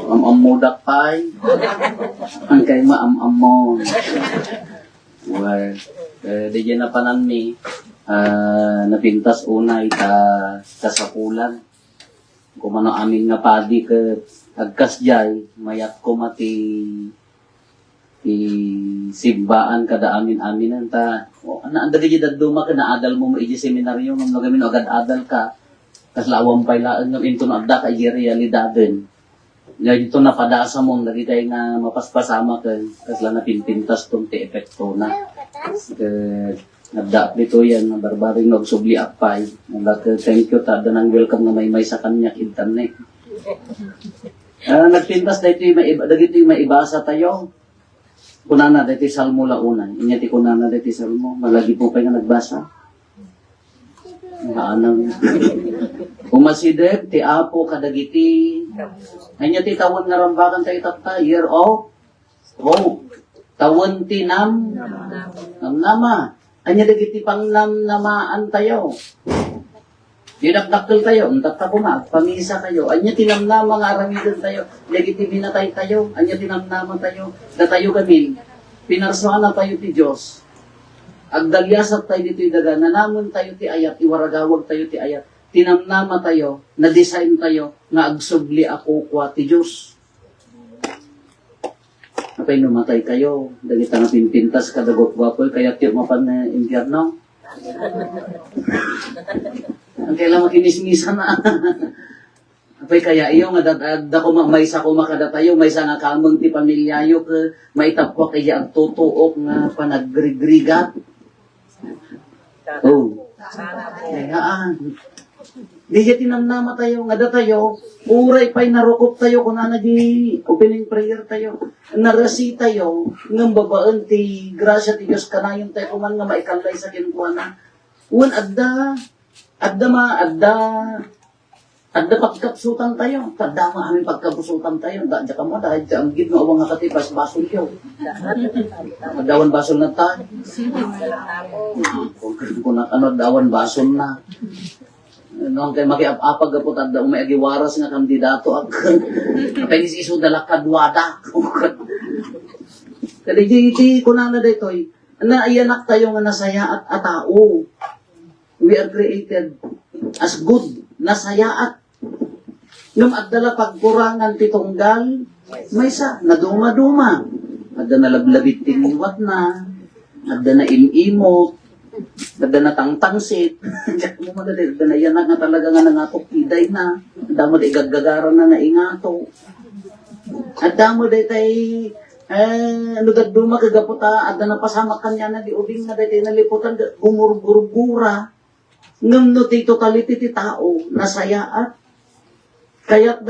Amamudak pay. Ang kay maamamo. Well, di dyan na panan mi. Napintas unay kasakulan. Kung ano amin nga padi ka agkas jay, mayat ko mati simbaan kada amin-aminan ta. O, anda di dyan duma ka na adal mo maiji seminaryo ng magamin agad adal ka. Kas lawang pailaan ng into na agda ka realidadin. Ngayon ito napadaasa mo, lagi tayo nga mapaspasama ka. Kas lang napinpintas tong ti epekto na. Nagdaap dito yan, na barbaring nagsubli apay. Thank you, tada ng welcome na may sa kanya, internet. Nagpintas dito yung maibasa tayo. Kunana dito salmo launa. Inyati kunana dito salmo. Malagi po kayo nga nagbasa. Maanang. Umasidep, ti apo kadagiti. Inyati tawon nga rambakan tayo tapta. Year of? Oh. Tawon ti nam. Nama. Anya dagiti pang namaan tayo. Dinakdakkel tayo, untat ta kumag, pamisa kayo. Anya tinamnama nga aramidan tayo, dagiti binatay tayo, anya tinamnama tayo, datayo kami, pinarsuan na tayo ti Diyos. Agdalyasat tayo dito'y daga, nanamon tayo ti ayat, iwaragawag tayo ti ayat, tinamnama tayo, na-design tayo, nga agsubli ako kwa ti Diyos. Apay numatay kayo, dagita na pinpintas kadagot wapoy, kaya tiyo mapan na impyerno. Ang kailangan makinismisa na. Apay kaya iyo nga dako maysa ko makadatayo, maysa nga kamong ti pamilyayo ka maitapwa kaya ang tutuok nga panagrigrigat. Oh. Kaya di siya tinamnama tayo, nga datayo, uray pa'y narukop tayo, kung na di opening prayer tayo, narasi tayo, ng babaan ti grasya ti Diyos kanayon tayo, kuman nga maikalay sa kinkuana. Uwan, adda pagkapsutan tayo, tadama aming pagkapsutan tayo, dahil ka mo, dahil ang gid nga awang nga katipas, basol yun. Dawan basol na tayo. Kung dawan basol na. Noong kay makiapapag po tanda may agiwaras nga kandidato ag kay isu dala kadwada. Kadi di kunana daytoy na iyanak tayo nga nasaya at tao. We are created as good, nasaya at ngam adala pagkurangan ti tunggal maysa naduma-duma. Adda na lablabit tiniwat na, adda na imimot, adda na tangtangsit. Mo madali adda na yan nga talaga nga nangatok tiday na. Adda mo di gaggagaran na naingato. Adda mo di tay nagduma kagaputa, adda na pasama kanya na di ubing na di naliputan gumurgura. Ngam no ti totality ti tao nasayaat. Kayat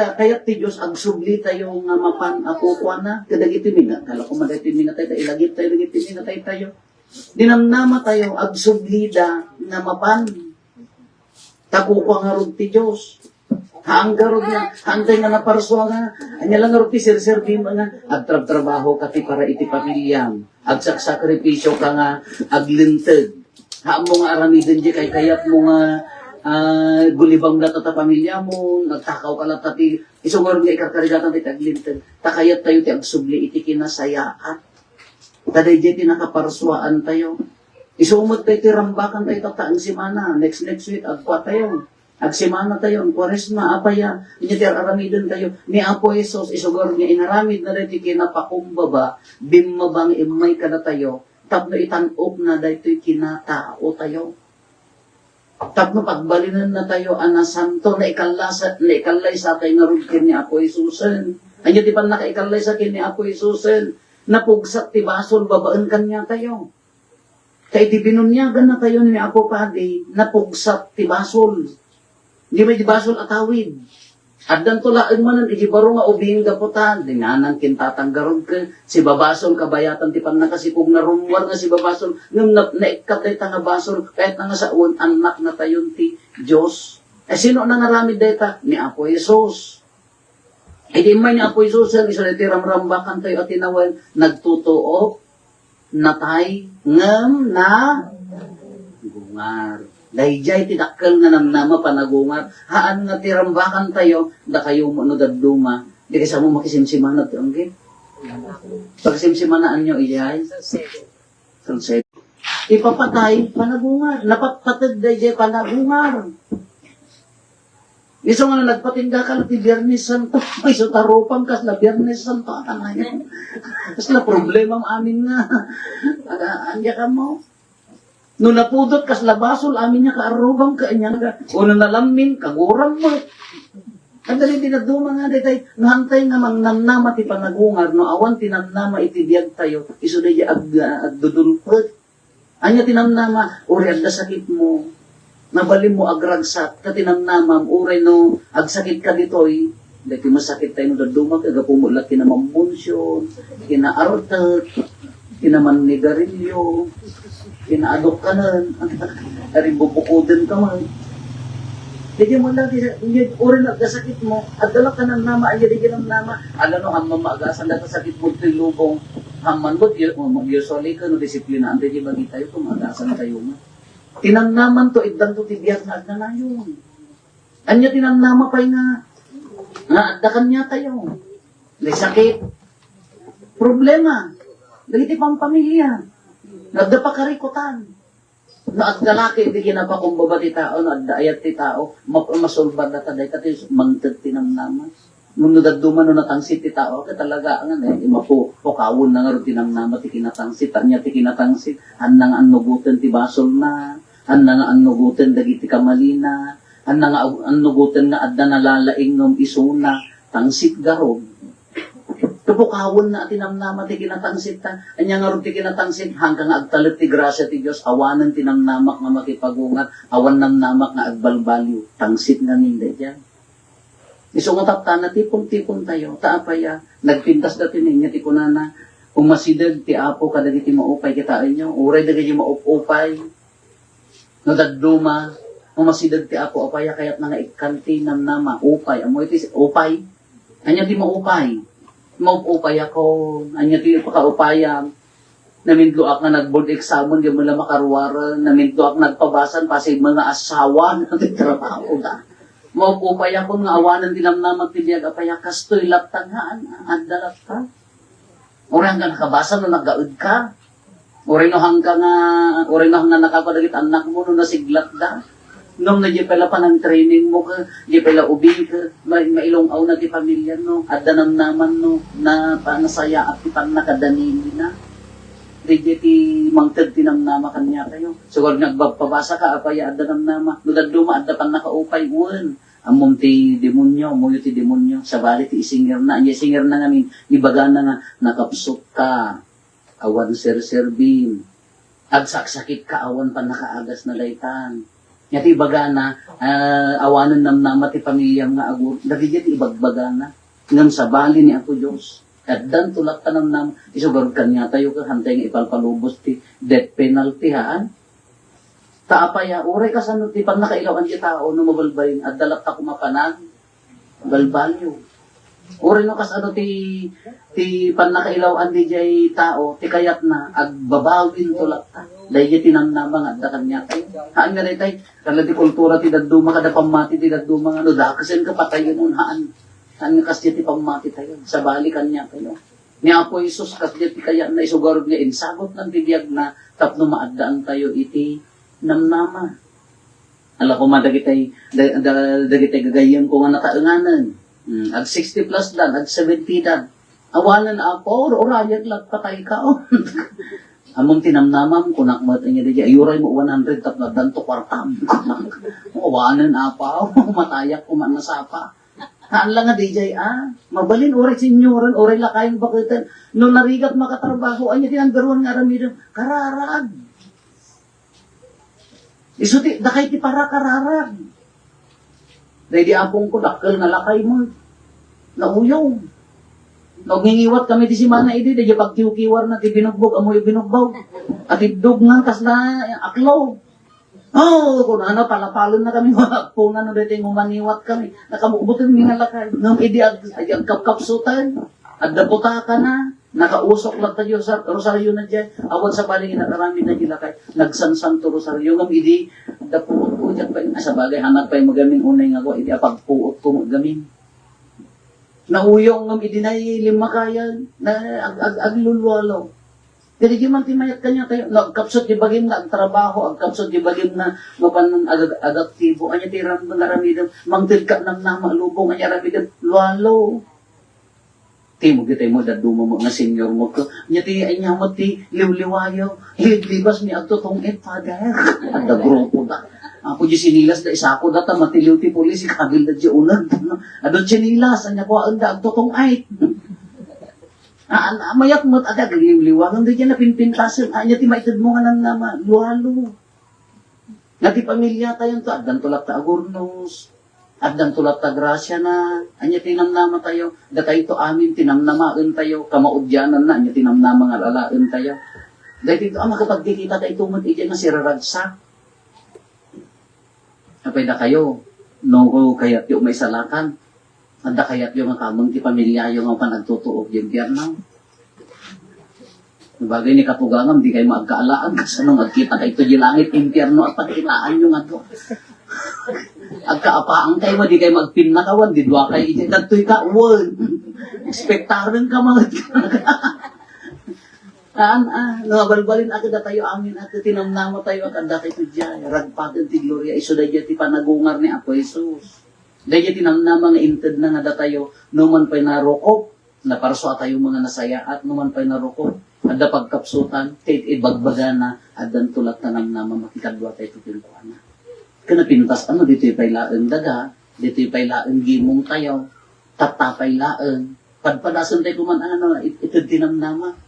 ti Diyos agsubli tayo nga mapan ako kwa na kadagiti minat. Kala ko madagiti minatay tayo, ilagit tayo, dagiti minatay tayo. Dinamnama tayo, agsublida nga mapan. Takukwa nga rod ti Diyos. Haang garod nga, hantay nga naparswa nga. Anya lang nga rod ti sir-serbi mo nga. Agtrab-trabaho ka ti para iti pamilyam. Agsakripisyo ka nga, aglintag. Haang mo nga aramidin di kay kayat mo nga gulibang na tata pamilya mo, nagtakaw ka lang tati, isungor nga ikarkarigatan ti taglintan, takayat tayo ti agsubli iti kinasayaan. Taday di ti nakaparswaan tayo. Isumot tayo ti rambakan tayo tataang simana, next week, agpa tayo. Agsimana tayo, ang kwaresma, apaya, inya ti aramidon tayo, ni Apo Jesus, isugor nga inaramid na rin ti kinapakumbaba, bimabang imay ka na tayo, tapno itanok na dahi ito'y kinatao tayo. Tapno pagbalinan na tayo, anasanto, na ikalay sa akin nga rugkin ni Apo Isusen. Anya di pa nakaikalay sa akin ni Apo Isusen, napugsak ti basol, babaan kanya tayo. Kaya di binunyagan na tayo ni Apo Padi, napugsak ti basol. Di may di basol atawid. Addan tulaan manan, ijibaro nga ubing gaputan, dinanang kintatanggarod ka, si babasol kabayatan ti pan nakasipog na rumwar nga si babasol, ngam naikatay ta nga basol, kahit nga sa uwan, anak na tayon ti Diyos. Sino na ngaramid deta? Ni Apo Jesus. Di may ni Apo Jesus, isa na ti ramrambakan tayo at tinawan, nagtutuo, natay, ngam na, gungar. Dayjay tidakkel nga namnama panagungar, haan nga tirambakan tayo, da kayo mo no daduma, Di kasi mo makisimsimana ito, okay? Pag simsimanaan nyo, iyay. Sunset. Ipapatay, panagungar. Napatpatid day panagungar. Iso nga nagpatingga ka ti Biyernes Santo. May sutaropang kas na Biyernes Santo. Ngayon. Kas na problema amin nga. Anya ka mo. Nung napudot kas labasol, amin niya kaarubang ka. Una nalamin, kagurang mo. Ang dali dinaduma nga detay, nahantay nga mangnamnama ti panagungar, no awan tinamnama iti biyag tayo, iso day agdudulpot. Anya tinamnama, uri agda sakit mo, nabalim mo agragsat, ka tinamnama, uri no, agsakit ka ditoy, dati masakit tayo no daduma, kagapumulat kinamambonsyon, kinaartat, kinamanigarilyo, kinaadok ka na, aring bubukudin ka man. Hindi mo lang, uri na kasakit mo, at dala ka ng nama, ay hindi ka ng nama, alam no, ang mamagasan na kasakit mo, tilubong, haman mo, usually ka, no, disiplina, ang hindi bagi tayo, kumagasan tayo mo. Tinamnaman to, idang to, tibiyag na na yun. Anya tinamnama pa nga addakan niya tayo. May sakit. Problema. Dagiti pang pamilya. Nagda pa karikutan. Na at galaki, hindi kinapa ti tao, na at daayat ti tao, masulbad na taday, kati mangtad tinamnaman. Nung nadaduman no natangsit ti tao, kaya talaga, mapukawon na nga rin tinamnaman, ti kinatangsit, anya ti kinatangsit, handa nga anugutan ti basol na, handa nga anugutan dagiti kamalina, handa nga anugutan nga adda nalalaing ng isuna, tangsit garog. Kapukawon na tinamnama ti kinatangsit ta. Anya nga rin ti kinatangsit hanggang agtalit ti grasya ti Diyos. Awanan tinamnamak nga makipagungat. Awan namnamak nga agbalbalyo. Tangsit nga ninda dyan. Iso nga taptana tipon-tipon tayo. Taapaya. Nagpintas dati niya ti kunana. Umasidag ti apo kadagiti maupay kitain nyo. Uray dagiti maupupay. Nadagduma. Umasidag ti apo apaya kayat nga ikanti namnama. Upay. Amoy ti upay. Anya ti maupay. Maupay ako, anya ti pakaupayam, namindloak nga nag-board examon, di mo lang makaruwaran, namindloak nagpabasan, pasig mga asawa, nagtitrabaho na. Maupay ako nga awanan dinamnaman tibiyag apaya, kastoy laptan nga, andalat ka. Uri hanggang nakabasan no nagaud ka. Uri no hanggang nakapadagit anak mo no nasiglat da. Nung na di pala pa ng training mo ka, di pala ubi ka, mailong aw na ti pamilya no, at danam naman no, na panasaya at ipang nakadanin na. Di ti mangtad tinamnama kanya kayo. So kung nagbabasa ka, apaya at danam nama, nudaduma at dapan nakaupay, uwan. Amom ti demonyo, muyo ti demonyo, sabali ti isinger na, anya isinger na ngamin, ibaga na nga, nakapsok ka, awan sir-servin, agsaksakit ka, awan pa nakaagas na laytan. Yati ibaga na, awanan namnama ti pamilyang nga agur, dagigit ibagbaga na, ngam sa bali ni ako Diyos. At dan tulak ka namnama, isugarod kanya tayo ka, hantay nga ipalpalubos ti death penalty haan. Taapaya, uray ka sa ti pag nakailawan ti tao, no mabalbayin, at dalak ta kumapanag, balbalyo. Uray no kas ti pan nakailawan di jay tao, ti kayat na, agbabawin tulak ta. Dahil tinamnama nga, da kanya tayo. Haan nga rin tayo, kala di kultura ti daduma, kada pamati ti daduma, ano, dakasin ka patayin nun, haan nga kasi ti pamati tayo, sa bali kanya tayo. Niya po Isus, kasi ti kaya na isugarod niya, insagot ng bibiyag na, tapno maadaan tayo iti namnama. Ala ko madagitay, dagitay gagayon ko nga nakaanganan. Ag 60 plus dan, ag 70 dan. Awanan ako, orayag lang patay ka. Among tinamnamam, kunak mo niya diya, ayuray mo 100 tapos danto kwartam. Awanan apa, matayak kuman nasapa. Haan lang nga DJ, mabalin, oray senyoran, oray lakayang bakitan. Nung narigat makatrabaho, anya tinanggaruan nga ramidang, kararag. Isuti, dakay ti para kararag. Dahil di apong ko, dakal nga lakay mo. Nauyong. Nagngingiwat kami di si Mana idi, di pagkiukiwar na ti binugbog, amoy binugbog. At idog nga, kas na aklaw. Kung ano, palapalon na kami, punan na dito yung umaniwat kami. Nakamubutin nga lakay. Ngam idi, ang kapkapsutan. At daputa ka na. Nakausok lang tayo sa rosaryo na dyan. Awan sa baling nakarami na gilakay. Nagsansan to rosaryo. Ngam idi, dapuot ko dyan pa. Sa bagay, hanap pa yung magaming unay nga ko. Idi, apagpuot ko magamin. Nauyong ng idinay lima kayan, na aglulwalo. Dili di man timayat kanya tayo, nagkapsot di bagim na ang trabaho, ang kapsot di bagim na mapan agaktibo, anya tiram ng aramidam, mangtil ka ng nama, lubong, anya aramidam, luwalo. Timo kita mo, daduma mo nga senior mo ko, anya ti, anya mo ti, liwliwayo, libas ni agto tong father, at the grupo da. Ako di sinilas da isa ako data matiliw ti pulis ikabil da di unag. Adon sinilas anya ko ang da agtotong ay. Mayak mo't adag liwliwangan di na pinpintasan anya ti maitid mo nga nang nama luwalo. Nga ti pamilya tayo to addan tulak ta agurnos. Addan tulak ta grasya na anya tinamnama tayo datay to amin tinamnamaan tayo kamaudyanan na anya tinamnama nga lalaen tayo. Dahil dito makapagdikita tayo tumod iti nga siraragsak. Apay da kayo, no kayat yung may salakan. Anda kayat yung kamang ti pamilya yung ang panagtutuog yung biyarnaw. Bagay ni kapugangan, di kayo magkaalaan kasi nung agkita kayo ito yung langit, impyerno at pagkitaan yung ato. Agkaapaang kayo mo, di kayo magpinakawan, di dua kayo iti, dato'y kawan. Spektaran ka mga nabalbalin ako da tayo amin at tinamnama tayo at anda kayo dyan. Ragpatan ti Gloria, iso da dyan ti panagungar ni Apo Jesus. Da dyan tinamnama nga inted na nga da tayo, numan pa'y narukop, na parso at tayo mga nasaya at numan pa'y narukop. At da pagkapsutan, tit ibagbaga na, at dan tulat na namnama makikadwa tayo tutilkuana. Kana pintas, dito yung pailaan daga, dito yung pailaan gimong tayo, tatapay laan, padpadasan tayo kuman, ito tinamnama.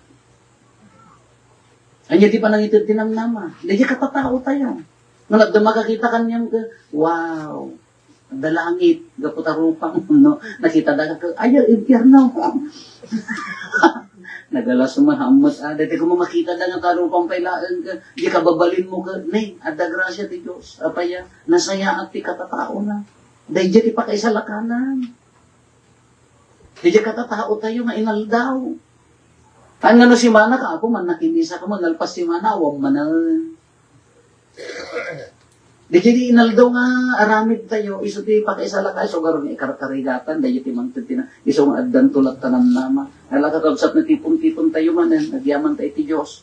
Anya di pa nangitid tinamnama. Dahil katatao tayo. Nung makakita kanyang, wow, dalangit, gaputarupang, no? Nakita daga ka, ayaw, impyerno. Nagala sumahamot, dati ko makita daga karupang pailaan ka, di ka babalin mo ka, nay, ada grasya ti Diyos, apaya, nasaya at ti katatao na. Dahil di pa kaisa lakanan. Dahil katatao tayo, nga inaldaw. Ang ano si Mana ka, ako man nakimisa ka mo, nalpas si Mana, awam manan. Di kini inaldaw nga aramid tayo, iso ti pakaisala kayo, so garo ni ikarkarigatan, dahi ti mangtitina, iso nga addan tulad tanam nama. Nalakakabsat na tipon-tipon tayo manan, nagyaman tayo ti Diyos.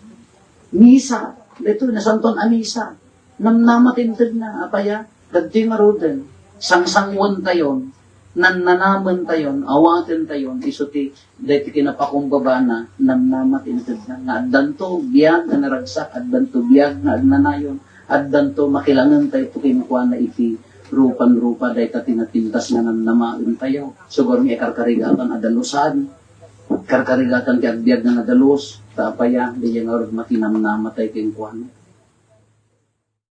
Misa, dito, nasanton a misa. Namnama tinted na, apaya, dadti nga roden, sangsangwan tayo, nananaman tayon, awatin tayon, isuti, dahil kinapakumbaba na, namnamatinted na, nga addanto, biyag na naragsak, addanto, biyag na agnanayon, addanto, makilangan tayo, tukinukuha na iti, rupan-rupa, dahil tinatintas na namnamain tayo, sugar nga karkarigatan adalusan, karkarigatan ti agbyag na nadalos, tapaya, di yan nga makinamnama tayo kinukuha na.